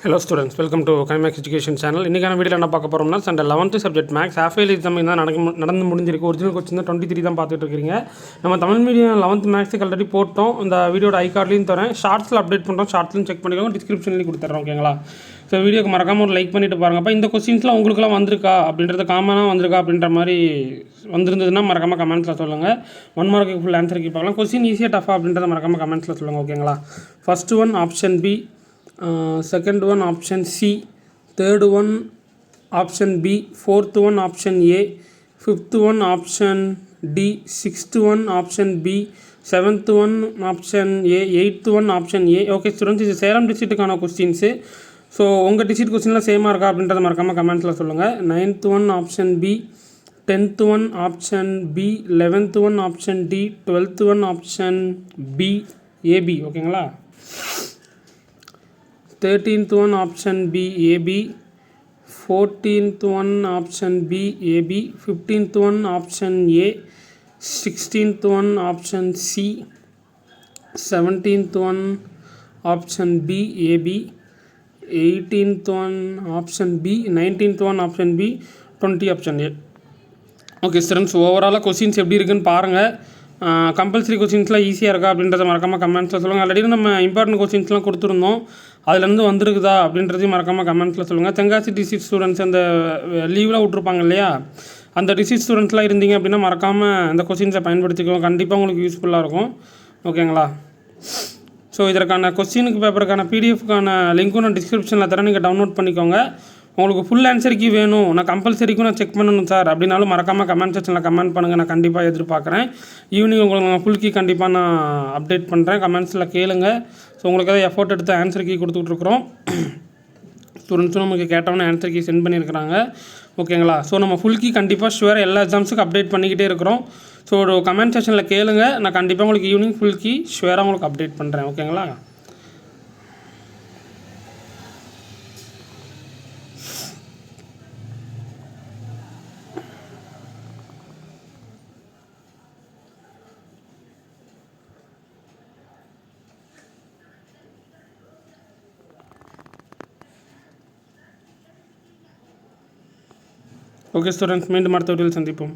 Hello students, welcome to Kimax Education channel. இன்றைக்கான வீடியோவில் என்ன பார்க்க போகிறோம்னா அந்த 11th subject maths half yearly exam தான் நடந்து முடிஞ்சிருக்கு. ஒரிஜினல் கொஸ்டின் தான் 23 தான் பார்த்துட்டு இருக்கீங்க. நம்ம தமிழ் மீடியம் 11th மேக்ஸுக்கு ஆல்ரெடி போட்டோம். இந்த வீடியோட ஐகார்ட்லையும் தரேன், ஷார்ட்ஸில் அப்டேட் பண்ணுறோம், ஷார்ட்ஸ்லையும் செக் பண்ணிக்கோங்க, டிஸ்கிரிப்ஷன்லையும் கொடுத்துட்றோம். ஓகேங்களா? ஸோ வீடியோக்கு மறக்காமல் ஒரு லைக் பண்ணிட்டு பாருங்கப்பா. இந்த கொஸ்டின்ஸ்லாம் உங்களுக்குலாம் வந்திருக்கா அப்படின்றது காமனாக வந்திருக்கா அப்படின்ற மாதிரி வந்திருந்ததுன்னா மறக்காமல் கமெண்ட்ஸில் சொல்லுங்கள். 1 மார்க்கு ஃபுல் ஆன்சர் பார்க்கலாம். கொஸ்டின் ஈஸியாக டஃபா அப்படின்றத மறக்காமல் கமெண்ட்ஸில் சொல்லுங்கள். ஓகேங்களா? First one option B, second one option C, third one option B, fourth one option A, fifth one option D, sixth one option B, seventh one option A, eighth one option A. Okay students, இது Salem டிஸ்ட்ரிக்ட்டுக்கான questions. So உங்கள் district கொஸ்டின்லாம் சேமாக இருக்கா அப்படின்றத மறக்காமல் கமெண்ட்ஸில் சொல்லுங்கள். 9th one option B, 10th one option B, 11th one option D, 12th one option B, AB. ஓகேங்களா? 13th one option B, AB, 14th one option B, AB, 15th one option A, 16th one option C, 17th one option B, AB, 18th one option B, 19th one option B, 20 option A. Okay students, ஓவராலாக questions எப்படி இருக்குன்னு பாருங்கள். Compulsory கொஸ்டின்ஸ்லாம் ஈஸியாக இருக்கா அப்படின்றத மறக்காமல் கமெண்ட்ஸில் சொல்லுங்கள். ஆல்ரெடி நம்ம இம்பார்ட்டன்ட் கொஸ்டின்ஸ்லாம் கொடுத்துருந்தோம், அதுலேருந்து வந்துருக்குதா அப்படின்றதையும் மறக்காமல் கமெண்ட்ஸில் சொல்லுங்கள். தென்காசி டிஸ்ட்ரிக்ட் ஸ்டூடெண்ட்ஸ் அந்த லீவ்லாம் விட்ருப்பாங்க இல்லையா, அந்த டிஸ்ட்ரிக்ட் ஸ்டூடெண்ட்ஸ்லாம் இருந்தீங்க அப்படின்னா மறக்காமல் அந்த கொஸ்டின்ஸை பயன்படுத்திக்கோங்க. கண்டிப்பாக உங்களுக்கு யூஸ்ஃபுல்லாக இருக்கும். ஓகேங்களா? ஸோ இதற்கான கொஸ்டினுக்கு பேப்பருக்கான பிடிஎஃப்க்கான லிங்க்கும் நான் டிஸ்கிரிப்ஷனில் தரேன், நீங்கள் டவுன்லோட் பண்ணிக்கோங்க. உங்களுக்கு ஃபுல் ஆன்சருக்கு வேணும், நான் கம்பல்சரிக்கும் நான் செக் பண்ணணும் சார் அப்படின்னாலும் மறக்காமல் கமெண்ட் செக்ஷனில் கமெண்ட் பண்ணுங்கள். நான் கண்டிப்பாக எதிர்பார்க்குறேன். ஈவினிங் உங்களுக்கு நான் ஃபுல் கீ கண்டிப்பாக நான் அப்டேட் பண்ணுறேன். கமெண்ட்ஸில் கேளுங்க. ஸோ உங்களுக்கு எதாவது எஃபோர்ட் எடுத்து ஆன்சர் கீ கொடுத்துட்ருக்குறோம். ஸ்டூடெண்ட்ஸும் நமக்கு கேட்டவொன்னே ஆன்சர் கீ சென்ட் பண்ணியிருக்கிறாங்க. ஓகேங்களா? ஸோ நம்ம ஃபுல் கீ கண்டிப்பாக ஷுவராக எல்லா எக்ஸாம்ஸுக்கும் அப்டேட் பண்ணிக்கிட்டே இருக்கிறோம். ஸோ ஒரு கமெண்ட் செக்ஷனில் கேளுங்க, நான் கண்டிப்பாக உங்களுக்கு ஈவினிங் ஃபுல் கீ ஷுவராக உங்களுக்கு அப்டேட் பண்ணுறேன். ஓகேங்களா? ஓகே ஸ்டூடெண்ட்ஸ், மீண்டும் அடுத்த வீடியோவில் சந்திப்போம்.